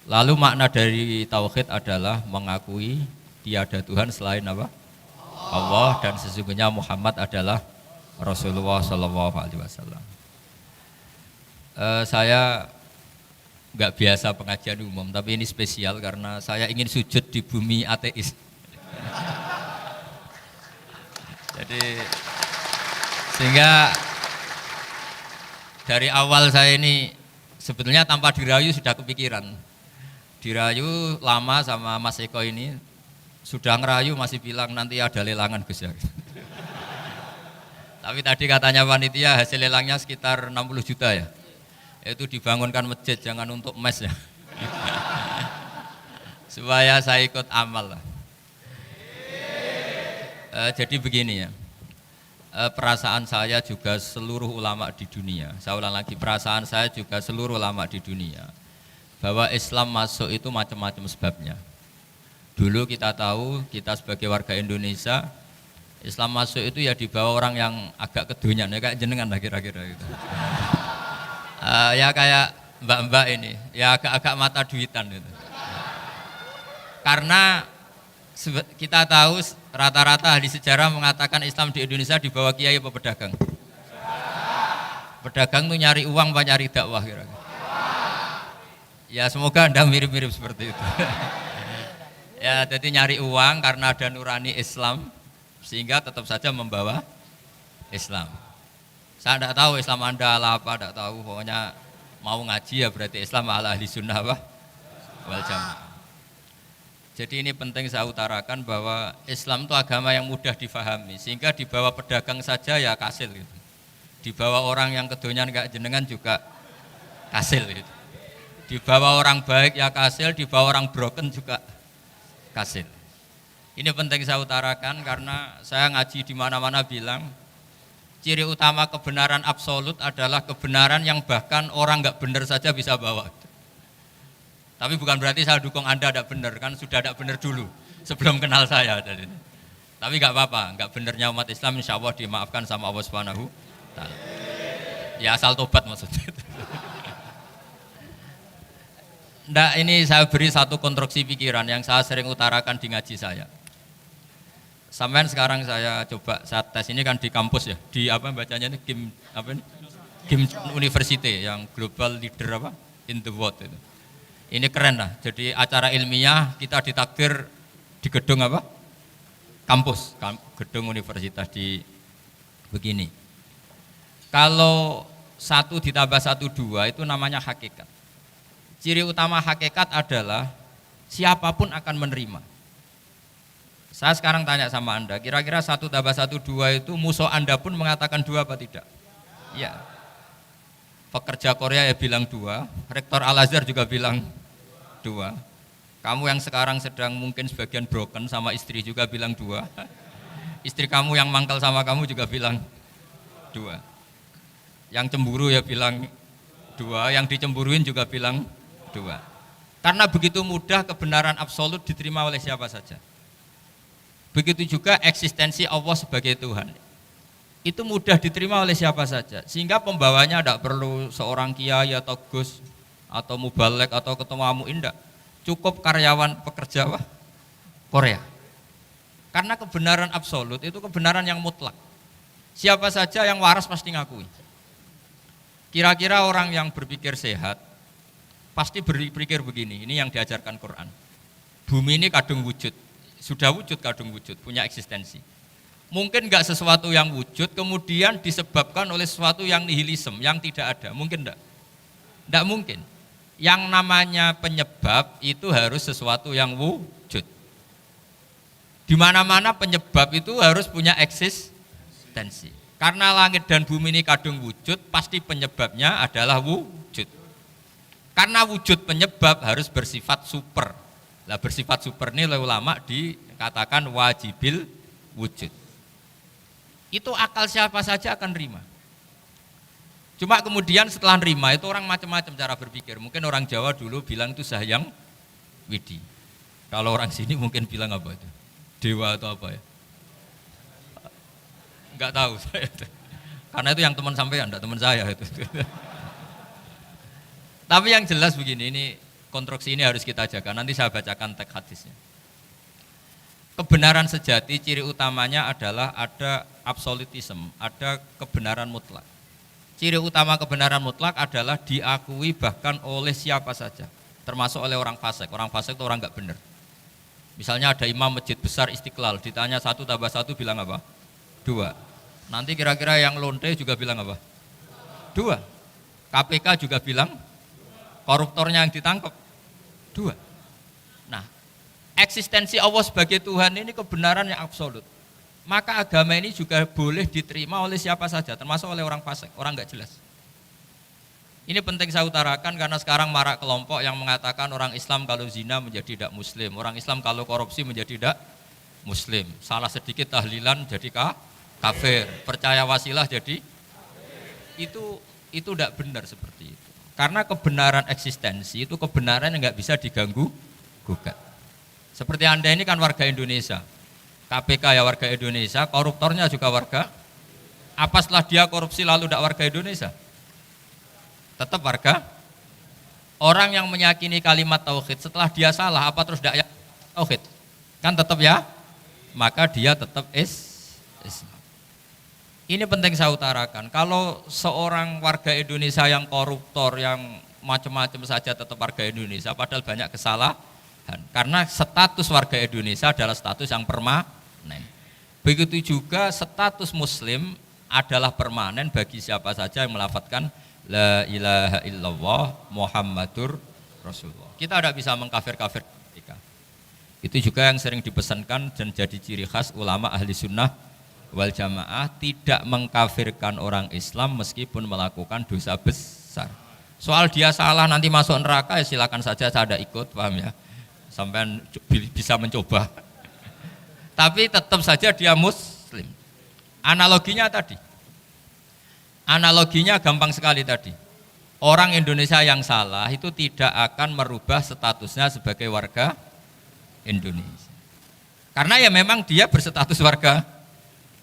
Lalu makna dari tauhid adalah mengakui tiada Tuhan selain apa? Allah, dan sesungguhnya Muhammad adalah Rasulullah Shallallahu Alaihi Wasallam. Saya nggak biasa pengajian umum, tapi ini spesial karena saya ingin sujud di bumi ateis. Jadi sehingga dari awal saya ini sebetulnya tanpa dirayu sudah kepikiran. Dirayu lama sama Mas Eko ini, sudah ngerayu masih bilang nanti ada lelangan Gus ya. Tapi tadi katanya panitia hasil lelangnya sekitar 60 juta ya. Itu dibangunkan masjid, jangan untuk mes ya. Supaya saya ikut amal lah. Jadi begini ya, perasaan saya juga seluruh ulama di dunia, saya ulang lagi, perasaan saya juga seluruh ulama di dunia, bahwa Islam masuk itu macam-macam sebabnya. Dulu kita tahu, kita sebagai warga Indonesia, Islam masuk itu ya dibawa orang yang agak kedonyan, ya kayak jenengan lah kira-kira gitu. Ya kayak mbak-mbak ini, ya agak-agak mata duitan gitu. Karena kita tahu rata-rata ahli sejarah mengatakan Islam di Indonesia dibawa kiai apa pedagang? Pedagang tuh nyari uang apa nyari dakwah kira-kira? Ya semoga Anda mirip-mirip seperti itu. Ya jadi nyari uang karena ada nurani Islam sehingga tetap saja membawa Islam. Saya tidak tahu Islam Anda ala apa, tidak tahu, pokoknya mau ngaji ya berarti Islam ala ahli sunnah apa? Wal jamaah. Jadi ini penting saya utarakan bahwa Islam itu agama yang mudah difahami, sehingga dibawa pedagang saja ya kasil gitu. Dibawa orang yang kedonyan kayak jenengan juga kasil gitu. Dibawa orang baik ya kasil, dibawa orang broken juga kasil. Ini penting saya utarakan karena saya ngaji di mana-mana bilang ciri utama kebenaran absolut adalah kebenaran yang bahkan orang nggak benar saja bisa bawa. Tapi bukan berarti saya dukung Anda tidak benar, kan sudah tidak benar dulu sebelum kenal saya. Tapi nggak apa-apa, nggak benarnya umat Islam insya Allah dimaafkan sama Allah Subhanahu Ta'ala. Ya asal tobat maksudnya. Nggak, ini saya beri satu konstruksi pikiran yang saya sering utarakan di ngaji saya. Sampai sekarang saya coba, saya tes ini kan di kampus ya, di apa bacanya ini Kim apa ini? Kim University yang global leader apa in the world itu. Ini keren lah. Jadi acara ilmiah kita ditakdir di gedung apa? Kampus, gedung universitas di begini. Kalau 1 ditambah 1 2 itu namanya hakikat. Ciri utama hakikat adalah siapapun akan menerima. Saya sekarang tanya sama Anda, kira-kira 1 tambah 1 2 itu musuh Anda pun mengatakan 2 apa tidak? Ya. Pekerja Korea ya bilang 2, rektor Al-Azhar juga bilang 2. Kamu yang sekarang sedang mungkin sebagian broken sama istri juga bilang 2. Istri kamu yang mangkal sama kamu juga bilang 2. Yang cemburu ya bilang 2, yang dicemburuin juga bilang 2. Karena begitu mudah kebenaran absolut diterima oleh siapa saja. Begitu juga eksistensi Allah sebagai Tuhan. Itu mudah diterima oleh siapa saja. Sehingga pembawanya tidak perlu seorang kiai atau gus atau mubalek atau ketua muin, tidak. Cukup karyawan pekerja Korea. Karena kebenaran absolut itu kebenaran yang mutlak. Siapa saja yang waras pasti ngakui. Kira-kira orang yang berpikir sehat pasti berpikir begini, ini yang diajarkan Quran. Bumi ini kadung wujud. Sudah wujud kadung wujud, punya eksistensi. Mungkin enggak sesuatu yang wujud kemudian disebabkan oleh sesuatu yang nihilisme, yang tidak ada. Mungkin enggak? Enggak mungkin. Yang namanya penyebab itu harus sesuatu yang wujud. Di mana-mana penyebab itu harus punya eksistensi. Karena langit dan bumi ini kadung wujud, pasti penyebabnya adalah wujud. Karena wujud penyebab harus bersifat super. Lah bersifat super ini oleh ulama dikatakan wajibil wujud. Itu akal siapa saja akan nerima. Cuma kemudian setelah nerima itu orang macam-macam cara berpikir. Mungkin orang Jawa dulu bilang itu Sahyang Widi. Kalau orang sini mungkin bilang apa itu? Dewa atau apa ya? Enggak tahu saya. Karena itu yang teman sampean, enggak teman saya itu. Tapi yang jelas begini, ini konstruksi ini harus kita jaga. Nanti saya bacakan teks hadisnya. Kebenaran sejati ciri utamanya adalah ada absolutisme, ada kebenaran mutlak. Ciri utama kebenaran mutlak adalah diakui bahkan oleh siapa saja, termasuk oleh orang fasik. Orang fasik itu orang nggak benar. Misalnya ada imam masjid besar Istiqlal, ditanya 1 + 1 bilang apa? 2. Nanti kira-kira yang lonte juga bilang apa? 2. KPK juga bilang, koruptornya yang ditangkap 2. Nah, eksistensi Allah sebagai Tuhan ini kebenaran yang absolut. Maka agama ini juga boleh diterima oleh siapa saja, termasuk oleh orang fasik, orang nggak jelas. Ini penting saya utarakan karena sekarang marak kelompok yang mengatakan orang Islam kalau zina menjadi tidak muslim, orang Islam kalau korupsi menjadi tidak muslim, salah sedikit tahlilan jadi kafir, percaya wasilah jadi itu tidak benar seperti itu. Karena kebenaran eksistensi itu kebenaran yang nggak bisa diganggu gugat. Seperti Anda ini kan warga Indonesia, KPK ya warga Indonesia, koruptornya juga warga. Apa setelah dia korupsi lalu tidak warga Indonesia? Tetap warga. Orang yang meyakini kalimat tauhid setelah dia salah, apa terus tidak tauhid? Kan tetap ya, maka dia tetap Islam. Ini penting saya utarakan. Kalau seorang warga Indonesia yang koruptor, yang macam-macam saja tetap warga Indonesia, padahal banyak kesalahan. Karena status warga Indonesia adalah status yang permanen. Begitu juga status muslim adalah permanen bagi siapa saja yang melafadzkan la ilaha illallah Muhammadur Rasulullah. Kita tidak bisa mengkafir-kafir mereka. Itu juga yang sering dipesankan dan jadi ciri khas ulama ahli sunnah wal jamaah, tidak mengkafirkan orang Islam meskipun melakukan dosa besar. Soal dia salah nanti masuk neraka ya silakan saja, saya ada ikut, paham ya? Sampai bisa mencoba. Tapi tetap saja dia muslim. Analoginya tadi. Analoginya gampang sekali tadi. Orang Indonesia yang salah itu tidak akan merubah statusnya sebagai warga Indonesia. Karena ya memang dia berstatus warga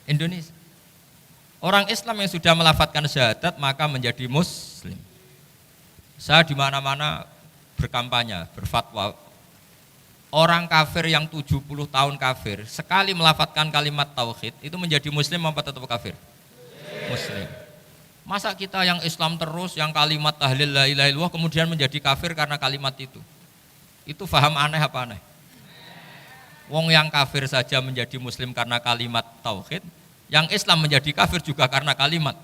Indonesia. Orang Islam yang sudah melafadzkan syahadat maka menjadi muslim. Saya di mana-mana berkampanye, berfatwa. Orang kafir yang 70 tahun kafir, sekali melafadzkan kalimat tauhid, itu menjadi muslim apa tetap kafir? Muslim. Masa kita yang Islam terus, yang kalimat tahlil la ilaha illallah kemudian menjadi kafir karena kalimat itu? Itu faham aneh apa aneh? Wong yang kafir saja menjadi muslim karena kalimat tauhid, yang Islam menjadi kafir juga karena kalimat.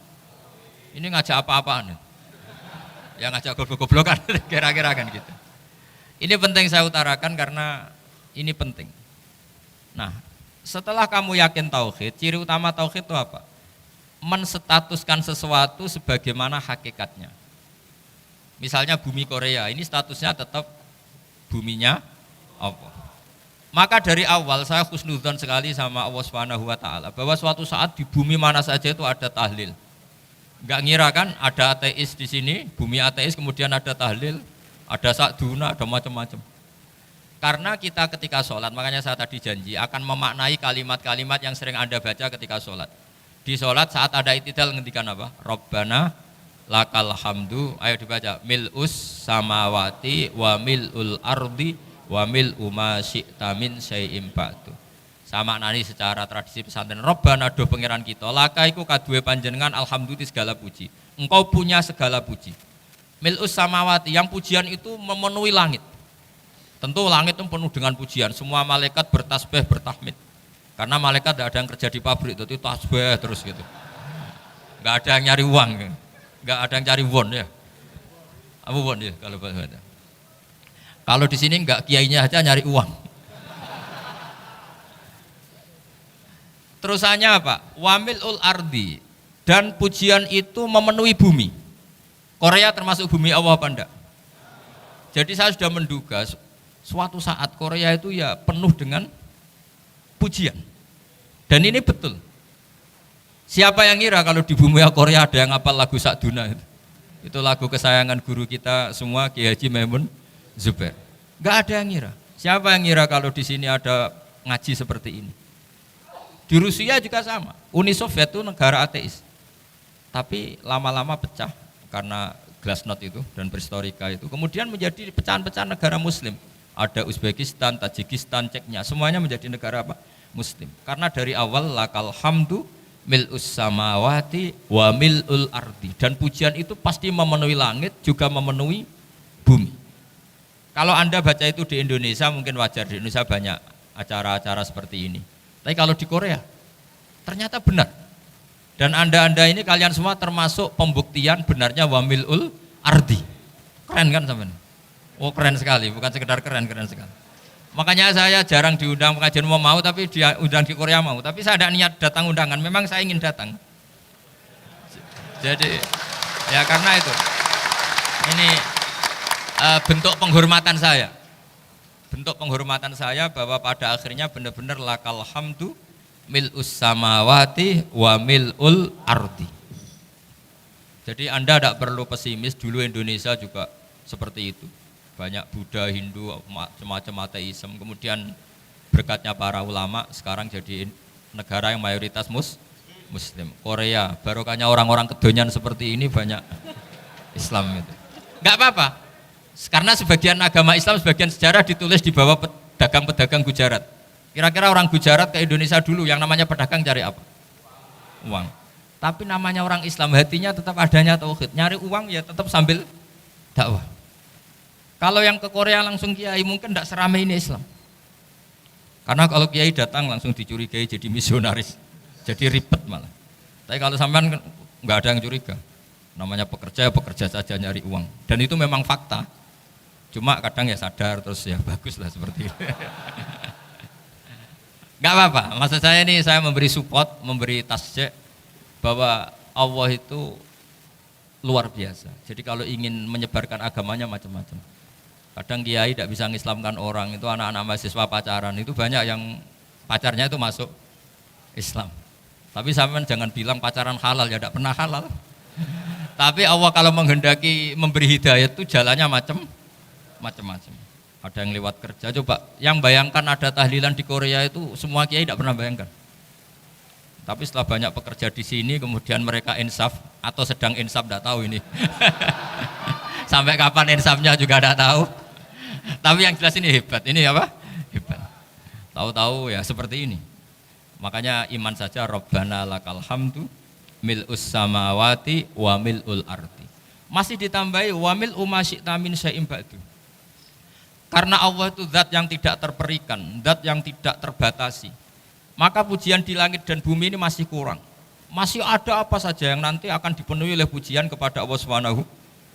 Ini ngajak apa-apaan? Yang ngajak goblok-goblokan, kira-kira kan gitu. Ini penting saya utarakan karena ini penting. Nah, setelah kamu yakin tauhid, ciri utama tauhid itu apa? Menstatuskan sesuatu sebagaimana hakikatnya. Misalnya bumi Korea, ini statusnya tetap buminya Allah. Maka dari awal saya husnudzon sekali sama Allah Subhanahu wa taala bahwa suatu saat di bumi mana saja itu ada tahlil. Enggak ngira kan ada ateis di sini, bumi ateis kemudian ada tahlil. Ada sakduna, ada macam-macam. Karena kita ketika sholat, makanya saya tadi janji akan memaknai kalimat-kalimat yang sering Anda baca ketika sholat. Di sholat saat ada itidal ngendikan apa? Rabbana lakal hamdu, ayo dibaca. Mil'us samawati wa mil'ul ardi wa mil'u ma syi'ta min syai'im ba'du. Saya maknani secara tradisi pesantren. Rabbana do pangeran kita, laka iku kaduwe panjenengan alhamdulillah segala puji. Engkau punya segala puji. Mil'us samawati, yang pujian itu memenuhi langit. Tentu langit itu penuh dengan pujian. Semua malaikat bertasbih, bertahmid. Karena malaikat tidak ada yang kerja di pabrik, itu tasbih terus gitu. Enggak ada yang nyari uang, enggak ada yang cari won ya. Apa won ya kalau bahasa. Kalau di sini enggak, kiainya aja nyari uang. Terusannya apa? Wamilul ardi, dan pujian itu memenuhi bumi. Korea termasuk bumi Allah apa enggak? Jadi saya sudah menduga suatu saat Korea itu ya penuh dengan pujian. Dan ini betul. Siapa yang ngira kalau di bumi Korea ada yang hafal lagu Sakduna itu? Itu lagu kesayangan guru kita semua, Ki Haji Maimun Zubair. Enggak ada yang ngira. Siapa yang ngira kalau di sini ada ngaji seperti ini? Di Rusia juga sama. Uni Soviet itu negara ateis. Tapi lama-lama pecah karena Glasnost itu dan Perestroika itu kemudian menjadi pecahan-pecahan negara muslim. Ada Uzbekistan, Tajikistan, Ceknya, semuanya menjadi negara apa? Muslim. Karena dari awal lakal hamdu mil'us samawati wa mil'ul ardi, dan pujian itu pasti memenuhi langit juga memenuhi bumi. Kalau Anda baca itu di Indonesia mungkin wajar, di Indonesia banyak acara-acara seperti ini. Tapi kalau di Korea ternyata benar. Dan Anda ini kalian semua termasuk pembuktian benarnya wa mil'ul ardi. Keren kan teman? Oh keren sekali, bukan sekedar keren sekali. Makanya saya jarang diundang pengajian mau, tapi diundang di Korea mau. Tapi saya ada niat datang undangan, memang saya ingin datang. Jadi ya karena itu, ini bentuk penghormatan saya. Bentuk penghormatan saya bahwa pada akhirnya benar-benar lakal hamdu mil'us samawati wa mil'ul ardi. Jadi Anda tidak perlu pesimis, dulu Indonesia juga seperti itu. Banyak Buddha, Hindu, semacam ateisme. Kemudian berkatnya para ulama sekarang jadi negara yang mayoritas Muslim. Korea, barokahnya orang-orang kedonyan seperti ini banyak Islam itu. Enggak apa-apa. Karena sebagian agama Islam, sebagian sejarah ditulis di bawah pedagang-pedagang Gujarat. Kira-kira orang Gujarat ke Indonesia dulu yang namanya pedagang cari apa? Uang. Tapi namanya orang Islam, hatinya tetap adanya tauhid. Nyari uang ya tetap sambil dakwah. Kalau yang ke Korea langsung kiai mungkin tidak seramai ini Islam. Karena kalau kiai datang langsung dicurigai jadi misionaris, jadi ribet malah. Tapi kalau sampean nggak ada yang curiga, namanya pekerja saja nyari uang. Dan itu memang fakta. Cuma kadang ya sadar terus ya bagus lah seperti itu. Nggak apa-apa. Maksud saya ini saya memberi support, memberi tasjek bahwa Allah itu luar biasa. Jadi kalau ingin menyebarkan agamanya macam-macam. Kadang kiai tidak bisa mengislamkan orang, itu anak-anak mahasiswa pacaran, itu banyak yang pacarnya itu masuk Islam. Tapi sampean jangan bilang pacaran halal, ya tidak pernah halal. Tapi Allah kalau menghendaki memberi hidayah itu jalannya macam-macam. Ada yang lewat kerja, coba yang bayangkan ada tahlilan di Korea itu semua kiai tidak pernah bayangkan. Tapi setelah banyak pekerja di sini, kemudian mereka insaf atau sedang insaf, tidak tahu ini. Sampai kapan insafnya juga tidak tahu. Tapi yang jelas ini hebat. Ini apa? Hebat. Tahu-tahu ya seperti ini. Makanya iman saja Rabbana lakal hamdu mil'us samawati wa mil'ul ardi. Masih ditambahi wa mil'u ma syi'ta min syai'in ba'du. Karena Allah itu zat yang tidak terperikan, zat yang tidak terbatasi. Maka pujian di langit dan bumi ini masih kurang. Masih ada apa saja yang nanti akan dipenuhi oleh pujian kepada Allah Subhanahu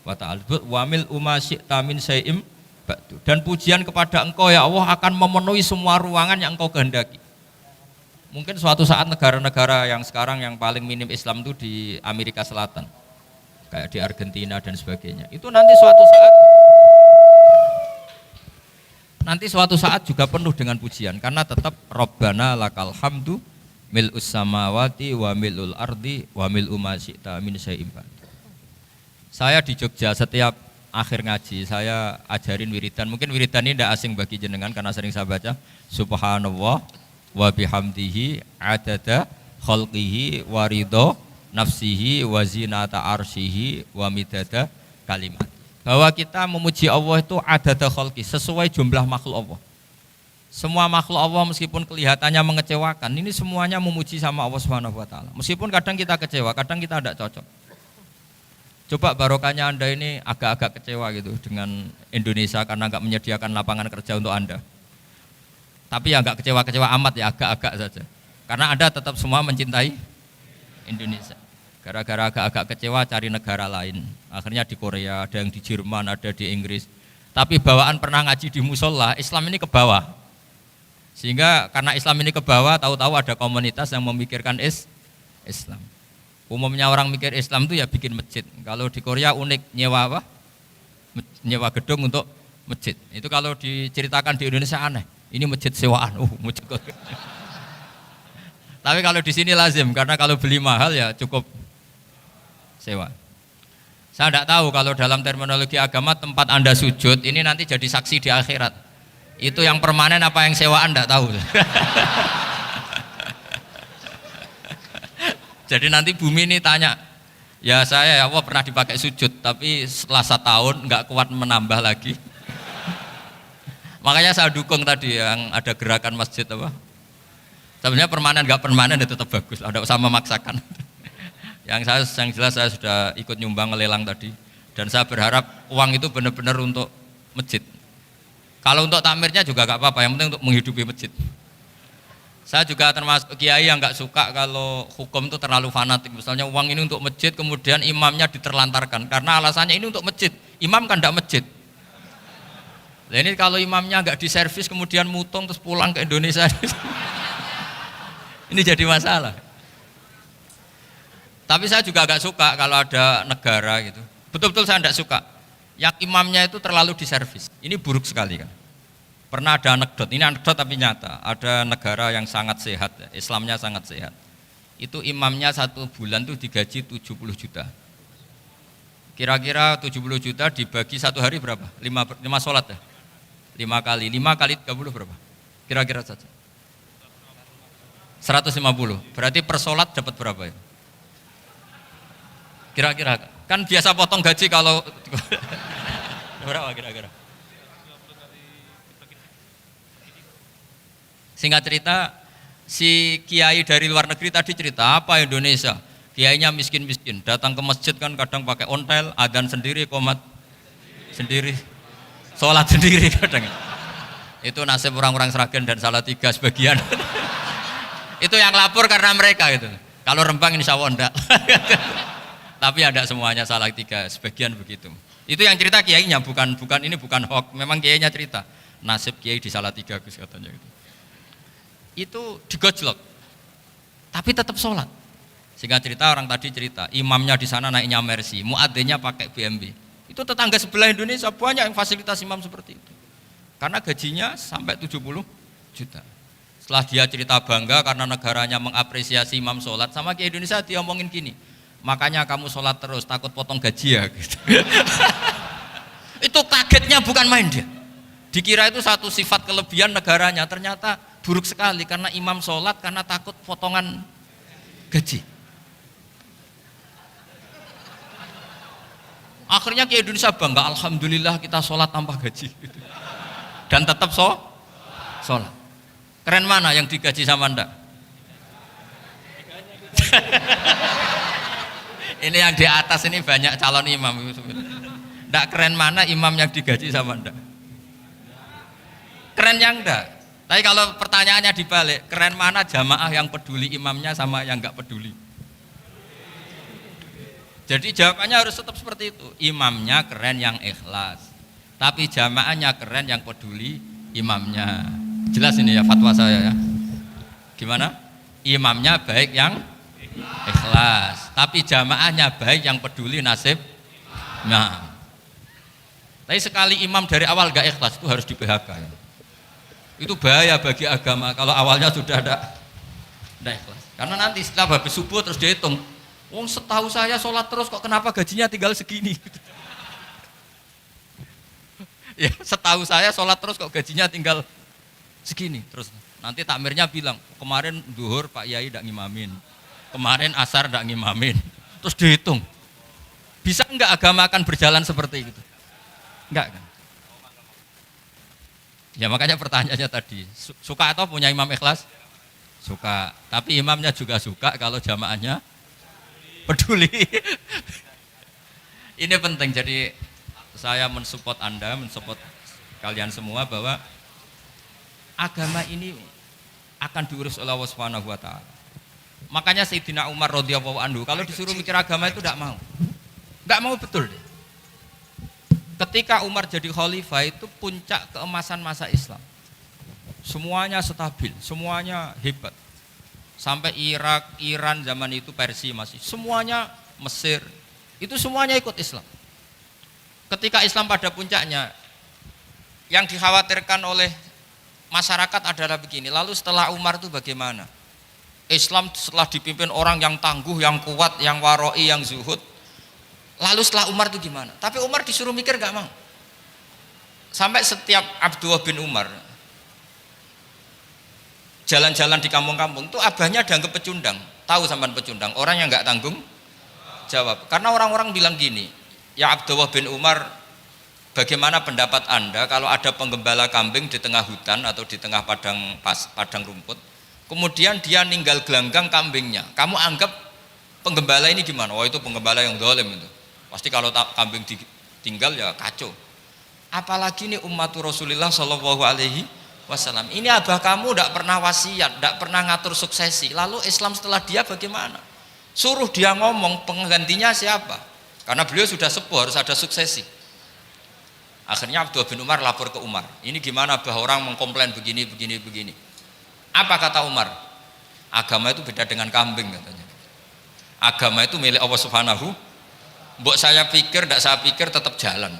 wa ta'ala. Wa mil'u ma syi'ta min syai'in ba'du. Dan pujian kepada Engkau ya Allah akan memenuhi semua ruangan yang Engkau kehendaki. Mungkin suatu saat negara-negara yang sekarang yang paling minim Islam itu di Amerika Selatan, kayak di Argentina dan sebagainya. Itu nanti suatu saat juga penuh dengan pujian, karena tetap Rabbana lakal hamdu mil'us samawati wa mil'ul ardi wa mil'u ma syi'ta min syai'in ba'du. Saya di Jogja setiap akhir ngaji saya ajarin wiridan. Mungkin wiridan ini tidak asing bagi jenengan karena sering saya baca. Subhanallah wa bihamdihi adada khalqihi wa ridho nafsihi wa zinata arsyihi wa midada kalimat. Bahwa kita memuji Allah itu adada khalqi, sesuai jumlah makhluk Allah. Semua makhluk Allah meskipun kelihatannya mengecewakan, ini semuanya memuji sama Allah Subhanahu wa taala. Meskipun kadang kita kecewa, kadang kita tidak cocok. Coba barokahnya Anda ini agak-agak kecewa gitu dengan Indonesia karena nggak menyediakan lapangan kerja untuk Anda. Tapi ya nggak kecewa-kecewa amat ya, agak-agak saja. Karena Anda tetap semua mencintai Indonesia. Gara-gara agak-agak kecewa cari negara lain. Akhirnya di Korea, ada yang di Jerman, ada di Inggris. Tapi bawaan pernah ngaji di musola, Islam ini ke bawah. Sehingga karena Islam ini ke bawah, tahu-tahu ada komunitas yang memikirkan Islam. Umumnya orang mikir Islam itu ya bikin masjid. Kalau di Korea unik, nyewa apa? Nyewa gedung untuk masjid. Itu kalau diceritakan di Indonesia aneh. Ini masjid sewaan. Masjid. Tapi kalau di sini lazim, karena kalau beli mahal ya cukup sewa. Saya tidak tahu kalau dalam terminologi agama tempat Anda sujud ini nanti jadi saksi di akhirat. Itu yang permanen apa yang sewaan tidak tahu. Jadi nanti bumi ini tanya, Ya saya ya Allah pernah dipakai sujud, tapi setelah 1 tahun nggak kuat menambah lagi. Makanya saya dukung tadi yang ada gerakan masjid apa. Sebenarnya permanen nggak permanen itu tetap bagus, ada usah memaksakan. yang jelas saya sudah ikut nyumbang lelang tadi, dan saya berharap uang itu benar-benar untuk masjid. Kalau untuk takmirnya juga nggak apa-apa, yang penting untuk menghidupi masjid. Saya juga termasuk kiai yang nggak suka kalau hukum itu terlalu fanatik. Misalnya uang ini untuk masjid, kemudian imamnya diterlantarkan karena alasannya ini untuk masjid. Imam kan tidak masjid. Nah, ini kalau imamnya nggak diservis kemudian mutung terus pulang ke Indonesia, ini jadi masalah. Tapi saya juga nggak suka kalau ada negara gitu. Betul-betul saya tidak suka. Yang imamnya itu terlalu diservis. Ini buruk sekali kan. Pernah ada anekdot, ini anekdot tapi nyata. Ada negara yang sangat sehat, Islamnya sangat sehat. Itu imamnya 1 bulan tuh digaji 70 juta. Kira-kira 70 juta dibagi 1 hari berapa? 5 sholat ya? 5 kali 30 berapa? Kira-kira saja. 150. Berarti per sholat dapat berapa ya? Kira-kira. Kan biasa potong gaji kalau berapa kira-kira? Singkat cerita, si kiai dari luar negeri tadi cerita apa Indonesia? Kiainya miskin-miskin, datang ke masjid kan kadang pakai ontel, adzan sendiri, qomat sendiri, sholat sendiri kadang. Itu nasib orang-orang Sragen dan Salatiga sebagian. Itu yang lapor karena mereka gitu. Kalau Rembang insya Allah enggak. Tapi ada semuanya Salatiga, sebagian begitu. Itu yang cerita kiainya, bukan ini bukan hoax, memang kiainya cerita. Nasib kiai di Salatiga Gus katanya gitu. Itu digojlok, tapi tetap sholat. Sehingga cerita orang tadi cerita, imamnya di sana naiknya Mercy, muadzinnya pakai BMW. Itu tetangga sebelah Indonesia banyak yang fasilitas imam seperti itu. Karena gajinya sampai 70 juta. Setelah dia cerita bangga karena negaranya mengapresiasi imam sholat, sama Kiai Indonesia dia omongin gini, makanya kamu sholat terus, takut potong gaji ya. Gitu. Itu kagetnya bukan main dia. Dikira itu satu sifat kelebihan negaranya, ternyata buruk sekali karena imam sholat karena takut potongan gaji. Akhirnya Kiai Indonesia bangga, alhamdulillah kita sholat tanpa gaji dan tetap sholat. Keren mana yang digaji sama Anda? Ini yang di atas ini banyak calon imam. Nggak keren mana imam yang digaji sama Anda? Keren yang enggak. Tapi kalau pertanyaannya dibalik, keren mana jamaah yang peduli imamnya sama yang enggak peduli? Jadi jawabannya harus tetap seperti itu. Imamnya keren yang ikhlas, tapi jamaahnya keren yang peduli imamnya. Jelas ini ya fatwa saya ya. Gimana? Imamnya baik yang ikhlas, tapi jamaahnya baik yang peduli nasib. Nah, tapi sekali imam dari awal enggak ikhlas itu harus di PHK ya. Itu bahaya bagi agama kalau awalnya sudah ada ikhlas. Karena nanti setelah habis subuh terus dihitung, wong setahu saya sholat terus kok kenapa gajinya tinggal segini? Ya setahu saya sholat terus kok gajinya tinggal segini. Terus nanti takmirnya bilang, kemarin duhur Pak Yai tidak ngimamin, kemarin asar tidak ngimamin. Terus dihitung, bisa enggak agama akan berjalan seperti itu? Enggak kan? Ya makanya pertanyaannya tadi, suka atau punya imam ikhlas? Suka, tapi imamnya juga suka kalau jamaahnya peduli. Ini penting, jadi saya mensupport Anda, mensupport kalian semua bahwa agama ini akan diurus oleh Allah Subhanahu wa taala. Makanya Sayyidina Umar radhiyallahu anhu kalau disuruh mikir agama itu enggak mau. Enggak mau betul deh. Ketika Umar jadi khalifah itu puncak keemasan masa Islam. Semuanya stabil, semuanya hebat. Sampai Irak, Iran zaman itu Persia masih, semuanya Mesir, itu semuanya ikut Islam. Ketika Islam pada puncaknya, yang dikhawatirkan oleh masyarakat adalah begini, lalu setelah Umar itu bagaimana? Islam setelah dipimpin orang yang tangguh, yang kuat, yang waroi, yang zuhud, lalu setelah Umar itu gimana? Tapi Umar disuruh mikir gak mau. Sampai setiap Abdullah bin Umar jalan-jalan di kampung-kampung itu abahnya dianggap pecundang. Tahu sampean pecundang? Orang yang gak tanggung Jawab. Karena orang-orang bilang gini, ya Abdullah bin Umar, bagaimana pendapat Anda kalau ada penggembala kambing di tengah hutan atau di tengah padang rumput, kemudian dia ninggal gelanggang kambingnya, kamu anggap penggembala ini gimana? Oh itu penggembala yang zalim itu. Pasti kalau kambing ditinggal ya kacau. Apalagi ini ummatu Rasulullah Shallallahu Alaihi Wasallam. Ini abah kamu tidak pernah wasiat, tidak pernah ngatur suksesi. Lalu Islam setelah dia bagaimana? Suruh dia ngomong penggantinya siapa? Karena beliau sudah sepuh, harus ada suksesi. Akhirnya Abdullah bin Umar lapor ke Umar. Ini gimana abah, orang mengkomplain begini. Apa kata Umar? Agama itu beda dengan kambing katanya. Agama itu milik Allah Subhanahu. Mbok saya pikir, tidak saya pikir tetap jalan.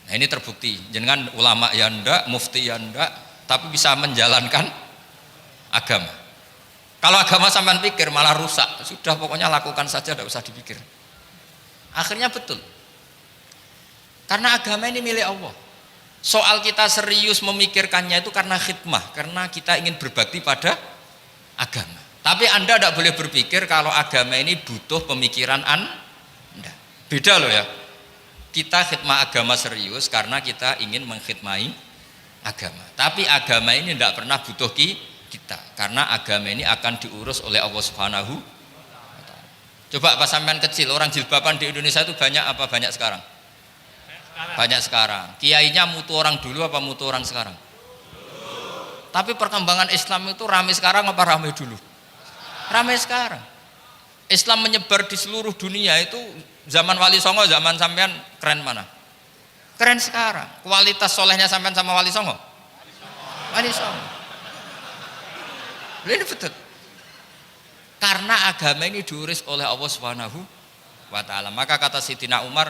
Nah ini terbukti, jangan ulama ya ndak, mufti ya ndak, tapi bisa menjalankan agama. Kalau agama sampean pikir malah rusak, sudah pokoknya lakukan saja, tidak usah dipikir. Akhirnya betul, karena agama ini milik Allah. Soal kita serius memikirkannya itu karena khidmah, karena kita ingin berbakti pada agama. Tapi Anda tidak boleh berpikir kalau agama ini butuh pemikiran Anda. Beda loh ya. Kita khidmah agama serius karena kita ingin mengkhidmati agama. Tapi agama ini tidak pernah butuh kita, karena agama ini akan diurus oleh Allah Subhanahu wa Ta'ala. Coba pas sampean kecil, orang jilbaban di Indonesia itu banyak apa banyak sekarang? Banyak sekarang. Kiainya mutu orang dulu apa mutu orang sekarang? Tapi perkembangan Islam itu ramai sekarang apa ramai dulu? Ramai sekarang. Islam menyebar di seluruh dunia itu zaman Wali Songo, zaman sampean keren mana? Keren sekarang. Kualitas solehnya sampean sama Wali Songo? Wali Songo. Ini betul. Karena agama ini diurus oleh Allah Subhanahu wa Ta'ala. Maka kata Sayyidina Umar,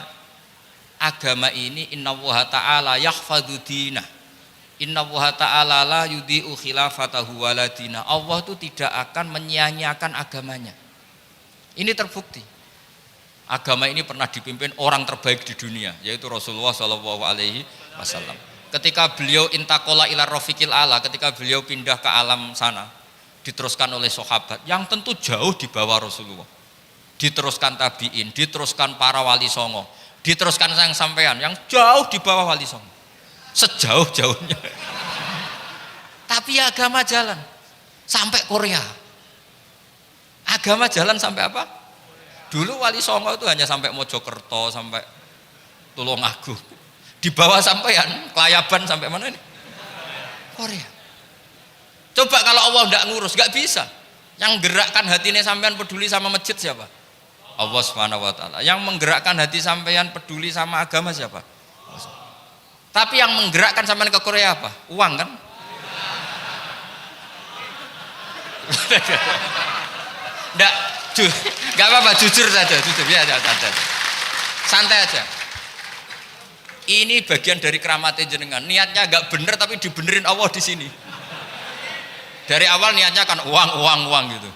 agama ini innallaha ta'ala yahfadhu dinah. Innallaha ta'ala la yudhi'u khilafatahu waladina. Allah itu tidak akan menyia-nyiakan agamanya. Ini terbukti. Agama ini pernah dipimpin orang terbaik di dunia, yaitu Rasulullah Shallallahu Alaihi Wasallam. Ketika beliau intakola ila rofiqil ala, ketika beliau pindah ke alam sana, diteruskan oleh sahabat yang tentu jauh di bawah Rasulullah. Diteruskan tabiin, diteruskan para wali songo, diteruskan sang sampean yang jauh di bawah wali songo, sejauh-jauhnya. Tapi agama jalan sampai Korea. Agama jalan sampai apa? Dulu Wali Songo itu hanya sampai Mojokerto, sampai Tulungagung. Di bawah sampean, Klayaban sampai mana ini? Korea. Coba kalau Allah tidak ngurus, nggak bisa. Yang gerakkan hatinya sampean peduli sama masjid siapa? Allah Subhanahu wa Ta'ala. Yang menggerakkan hati sampean peduli sama agama siapa? Tapi yang menggerakkan sampean ke Korea apa? Uang kan? Enggak apa-apa, jujur saja, ya, santai aja. Ini bagian dari keramatnya jenengan. Niatnya agak bener tapi dibenerin Allah di sini. Dari awal niatnya kan uang gitu.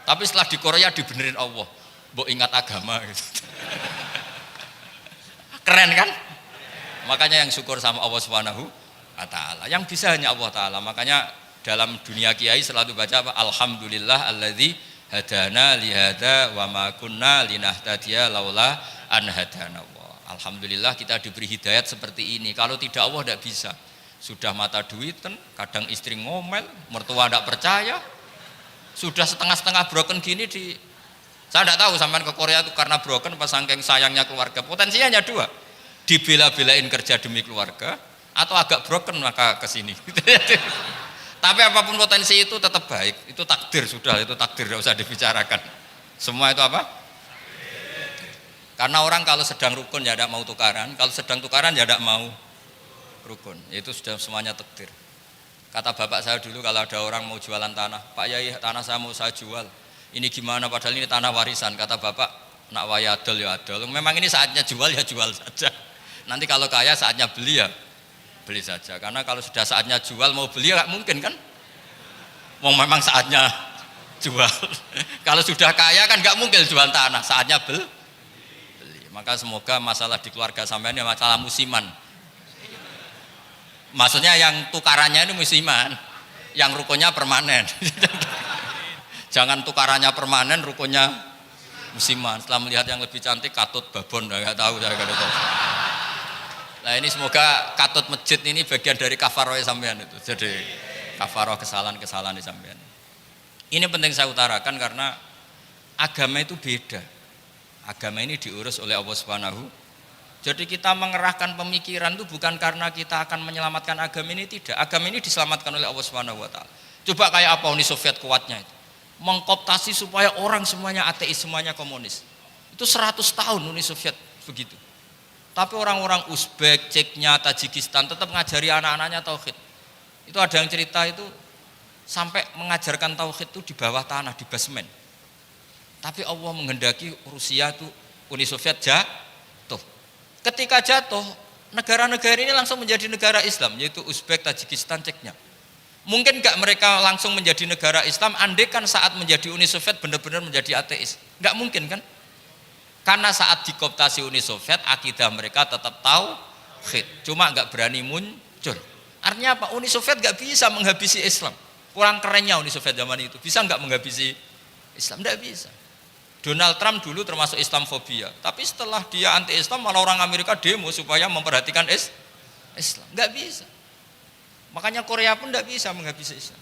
Tapi setelah di Korea dibenerin Allah. Mbok ingat agama gitu. Keren kan? Makanya yang syukur sama Allah Subhanahu wa Ta'ala. Yang bisa hanya Allah Ta'ala. Makanya dalam dunia kiai selalu baca apa? Alhamdulillah alladzi hadana lihada wa ma kunna linahtadiya laula an hadana Allah. Alhamdulillah kita diberi hidayat seperti ini. Kalau tidak Allah tidak bisa. Sudah mata duitan, kadang istri ngomel, mertua tidak percaya. Sudah setengah-setengah broken gini saya tidak tahu sampai ke Korea itu karena broken pas saking sayangnya keluarga. Potensinya hanya dua. Dibela-belain kerja demi keluarga atau agak broken maka ke sini. Tapi apapun potensi itu tetap baik, itu takdir sudah, itu takdir tidak usah dibicarakan. Semua itu apa? Karena orang kalau sedang rukun ya tidak mau tukaran, kalau sedang tukaran ya tidak mau rukun. Itu sudah semuanya takdir. Kata bapak saya dulu kalau ada orang mau jualan tanah, Pak Yai tanah saya mau saya jual. Ini gimana? Padahal ini tanah warisan. Kata bapak, nak waya adol ya adol. Memang ini saatnya jual ya jual saja. Nanti kalau kaya saatnya beli ya beli saja, karena kalau sudah saatnya jual mau beli ya nggak mungkin kan, mau memang saatnya jual. Kalau sudah kaya kan nggak mungkin jual tanah, saatnya beli. Maka semoga masalah di keluarga sampean ya masalah musiman, maksudnya yang tukarannya ini musiman, yang rukunnya permanen. Jangan tukarannya permanen, rukunnya musiman. Setelah melihat yang lebih cantik katut babon, nggak tahu saya nggak tahu. Nah ini semoga katut masjid ini bagian dari kafaroh sampean itu. Jadi kafaroh kesalahan-kesalahan di sampean. Ini penting saya utarakan karena agama itu beda. Agama ini diurus oleh Allah Subhanahu. Jadi kita mengerahkan pemikiran itu bukan karena kita akan menyelamatkan agama ini, tidak. Agama ini diselamatkan oleh Allah Subhanahu wa taala. Coba kayak apa Uni Soviet kuatnya itu. Mengkooptasi supaya orang semuanya ateis, semuanya komunis. Itu 100 tahun Uni Soviet begitu. Tapi orang-orang Uzbek, Ceknya, Tajikistan tetap ngajari anak-anaknya tauhid. Itu ada yang cerita itu sampai mengajarkan tauhid itu di bawah tanah, di basement. Tapi Allah menghendaki Rusia itu Uni Soviet jatuh. Ketika jatuh, negara-negara ini langsung menjadi negara Islam, yaitu Uzbek, Tajikistan, Ceknya. Mungkin enggak mereka langsung menjadi negara Islam, andai kan saat menjadi Uni Soviet benar-benar menjadi ateis. Enggak mungkin kan? Karena saat dikooptasi Uni Soviet, akidah mereka tetap tauhid, cuma enggak berani muncul. Artinya apa? Uni Soviet enggak bisa menghabisi Islam. Kurang kerennya Uni Soviet zaman itu. Bisa enggak menghabisi Islam? Enggak bisa. Donald Trump dulu termasuk Islamfobia, tapi setelah dia anti-Islam malah orang Amerika demo supaya memperhatikan Islam. Enggak bisa. Makanya Korea pun enggak bisa menghabisi Islam.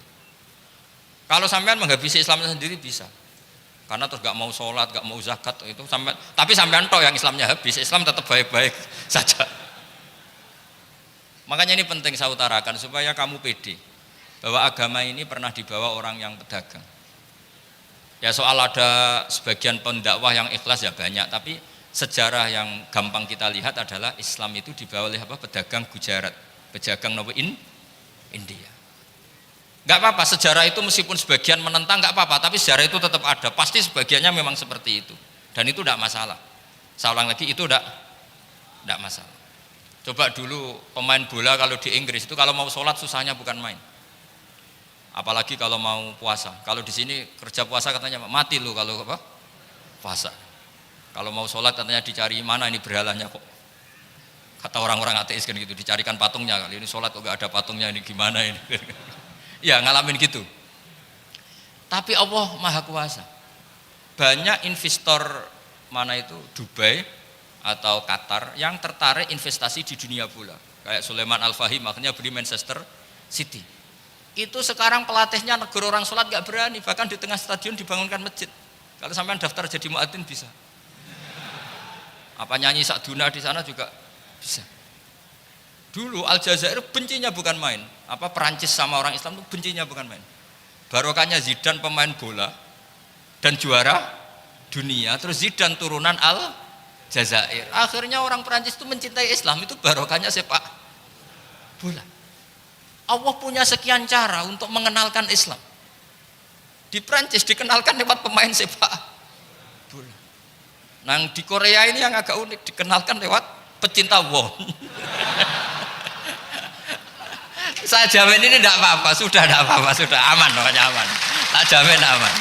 Kalau sampean menghabisi Islam sendiri bisa. Karena terus enggak mau sholat, enggak mau zakat itu sampean, tapi sampean toh yang Islamnya habis, Islam tetap baik-baik saja. Makanya ini penting saya utarakan supaya kamu pede bahwa agama ini pernah dibawa orang yang pedagang. Ya soal ada sebagian pendakwah yang ikhlas ya banyak, tapi sejarah yang gampang kita lihat adalah Islam itu dibawa oleh pedagang Gujarat, pedagang India. Enggak apa-apa sejarah itu meskipun sebagian menentang enggak apa-apa, tapi sejarah itu tetap ada. Pasti sebagiannya memang seperti itu. Dan itu enggak masalah. Saya ulang lagi itu enggak masalah. Coba dulu pemain bola kalau di Inggris itu kalau mau sholat susahnya bukan main. Apalagi kalau mau puasa. Kalau di sini kerja puasa katanya mati lu kalau puasa. Kalau mau sholat katanya dicari mana ini berhalanya kok. Kata orang-orang ateis kan gitu, dicarikan patungnya. Kali ini sholat kok gak ada patungnya, ini gimana ini. Ya ngalamin gitu. Tapi Allah Maha Kuasa. Banyak investor mana itu Dubai atau Qatar yang tertarik investasi di dunia bola. Kayak Sulaiman Al-Fahim akhirnya beli Manchester City. Itu sekarang pelatihnya negara orang sholat gak berani, bahkan di tengah stadion dibangunkan masjid. Kalau sampai daftar jadi muadzin bisa. Apa nyanyi sakduna di sana juga bisa. Dulu Aljazair bencinya bukan main. Apa Perancis sama orang Islam itu bencinya bukan main. Barokahnya Zidane pemain bola dan juara dunia, terus Zidane turunan Aljazair. Akhirnya orang Perancis itu mencintai Islam, itu barokahnya sepak bola. Allah punya sekian cara untuk mengenalkan Islam. Di Prancis dikenalkan lewat pemain sepak bola. Nah di Korea ini yang agak unik, dikenalkan lewat pecinta won. Saya jamin ini tidak apa-apa, sudah tidak apa-apa, sudah aman, pokoknya aman. Tak jamin aman.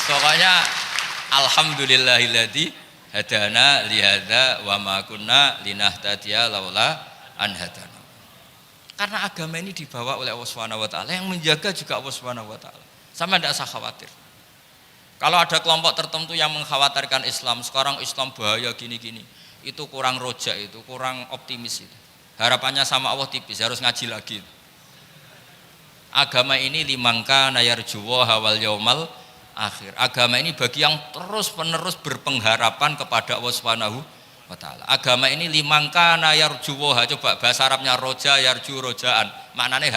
Pokoknya alhamdulillahilladzi hadana lihada wa ma kunna linahtadiya laula an hadana. Karena agama ini dibawa oleh Allah Subhanahu wa taala, yang menjaga juga Allah Subhanahu wa taala. Sama tidak usah khawatir. Kalau ada kelompok tertentu yang mengkhawatirkan Islam, sekarang Islam bahaya gini-gini, itu kurang rojak, itu kurang optimis itu. Harapannya sama Allah tipis, harus ngaji lagi. Agama ini limangka nayarjuwa wal yaumal akhir. Agama ini bagi yang terus-menerus berpengharapan kepada Allah Subhanahu wa ta'ala. Agama ini limangka nayarjuwa, coba bahasa Arabnya roja yarju rojaan, maknanya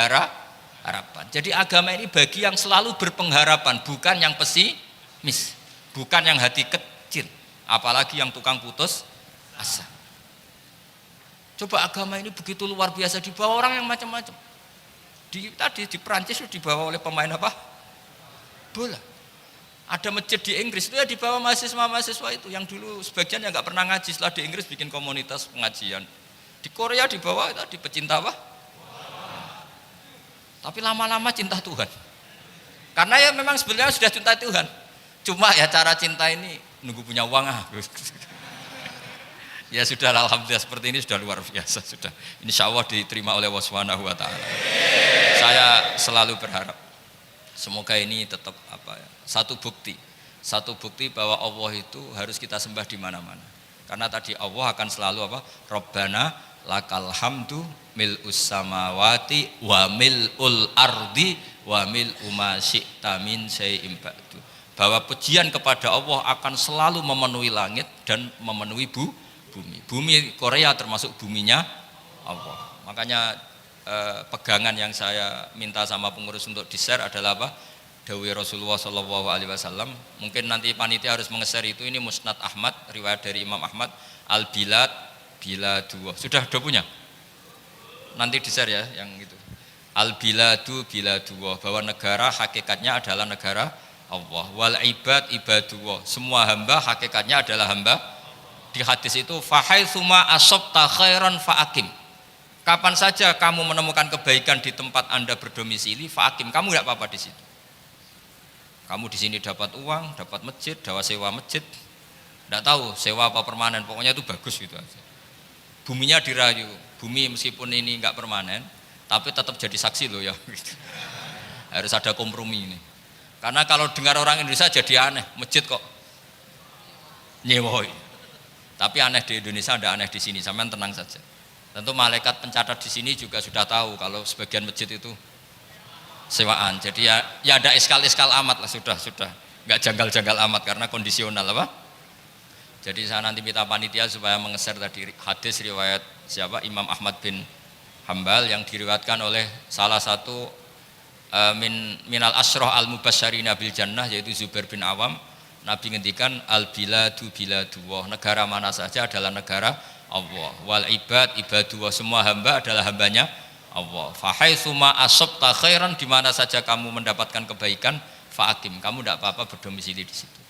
harapan. Jadi agama ini bagi yang selalu berpengharapan, bukan yang pesimis, bukan yang hati kecil, apalagi yang tukang putus asa. Coba agama ini begitu luar biasa, dibawa orang yang macam-macam. Tadi di Perancis itu dibawa oleh pemain apa? Bola. Ada masjid di Inggris itu ya dibawa mahasiswa-mahasiswa itu yang dulu sebagian yang nggak pernah ngaji, setelah di Inggris bikin komunitas pengajian. Di Korea dibawa tadi pecinta apa? Tapi lama-lama cinta Tuhan. Karena ya memang sebenarnya sudah cinta Tuhan. Cuma ya cara cinta ini nunggu punya uang Ya sudah, alhamdulillah seperti ini sudah luar biasa sudah. Insya Allah diterima oleh Allah Subhanahu wa taala. Saya selalu berharap semoga ini tetap satu bukti satu bukti bahwa Allah itu harus kita sembah di mana-mana. Karena tadi Allah akan selalu apa? Rabbana lakal hamdu mil'us samawati wa mil'ul ardi wa mil'u ma syi'ta min syai'in ba'du. Bahwa pujian kepada Allah akan selalu memenuhi langit dan memenuhi bumi. Bumi Korea termasuk buminya Allah. Makanya pegangan yang saya minta sama pengurus untuk di-share adalah apa? Dawai Rasulullah Shallallahu Alaihi Wasallam. Mungkin nanti panitia harus mengeser itu. Ini Musnad Ahmad, riwayat dari Imam Ahmad. Al bilad biladullah. Sudah punya? Nanti di-share ya yang itu. Al biladu biladullah, bahwa negara hakikatnya adalah negara Allah. Wal ibad ibadullah, semua hamba hakikatnya adalah hamba. Di hadis itu fahaitsuma asabta khairan faakim. Kapan saja kamu menemukan kebaikan di tempat Anda berdomisili, faakim, kamu enggak apa-apa di situ. Kamu di sini dapat uang, dapat masjid, dapat sewa masjid, tidak tahu sewa apa permanen, pokoknya itu bagus gitu aja. Buminya dirayu, bumi meskipun ini enggak permanen, tapi tetap jadi saksi loh ya. Harus ada kompromi ini. Karena kalau dengar orang Indonesia jadi aneh, masjid kok nyewoi. Tapi aneh di Indonesia, ada aneh di sini, sampean tenang saja. Tentu malaikat pencatat di sini juga sudah tahu kalau sebagian masjid itu sewaan. Jadi ya ada eskal amat lah, sudah nggak janggal amat karena kondisional apa. Jadi saya nanti minta panitia supaya mengeser tadi hadis riwayat siapa, Imam Ahmad bin Hambal yang diriwayatkan oleh salah satu minal asyrah al mubasysyirina bil jannah, yaitu Zubair bin Awam. Nabi ngendikan al biladu biladullah, negara mana saja adalah negara Allah. Wal ibad ibadullah, semua hamba adalah hambanya Allah. Fahaitsuma asabta khairan, di mana saja kamu mendapatkan kebaikan, faakim, kamu tidak apa-apa berdomisili di situ.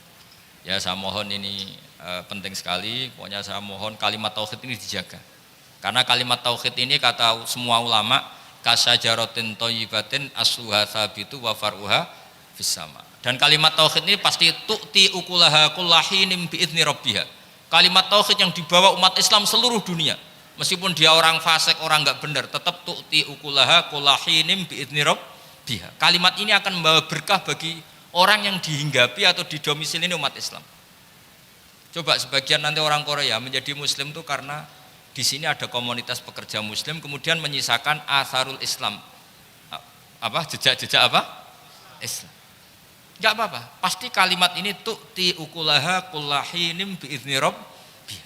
Ya saya mohon ini penting sekali. Pokoknya saya mohon kalimat tauhid ini dijaga. Karena kalimat tauhid ini kata semua ulama kasajaratin thayyibatin asluha tsabitu wa far'uha fis sama. Dan kalimat tauhid ini pasti tu'ti ukulaha kullahinim biizni rabbiha. Kalimat tauhid yang dibawa umat Islam seluruh dunia. Meskipun dia orang fasik, orang enggak benar, tetap tu'ti ukulaha kullahinim biizni rabbiha. Kalimat ini akan membawa berkah bagi orang yang dihinggapi atau didomisili ini umat Islam. Coba sebagian nanti orang Korea menjadi muslim itu karena di sini ada komunitas pekerja muslim, kemudian menyisakan atharul Islam. Apa? Jejak-jejak apa? Islam. Enggak apa-apa. Pasti kalimat ini tu'ti ukulaha kullahinim biizni rabbiha.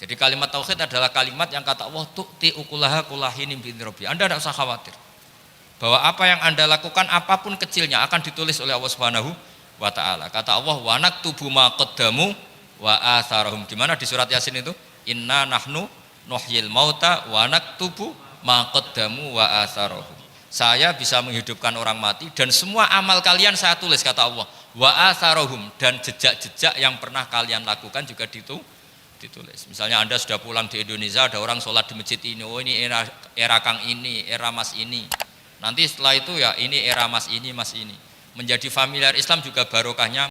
Jadi kalimat tauhid adalah kalimat yang kata Allah tu'ti ukulaha kullahinim biizni rabbiha. Anda tidak usah khawatir bahwa apa yang Anda lakukan apapun kecilnya akan ditulis oleh Allah Subhanahu wa taala. Kata Allah wa naktubu ma qaddamu wa atharahum. Di mana di surat Yasin itu? Inna nahnu nuhyil mauta wa naktubu ma qaddamu wa atharahum. Saya bisa menghidupkan orang mati dan semua amal kalian saya tulis, kata Allah. Wa atharahum, dan jejak-jejak yang pernah kalian lakukan juga ditulis. Misalnya Anda sudah pulang di Indonesia, ada orang sholat di masjid ini, oh ini era Kang ini, era Mas ini. Nanti setelah itu ya ini era Mas ini. Menjadi familiar Islam juga barokahnya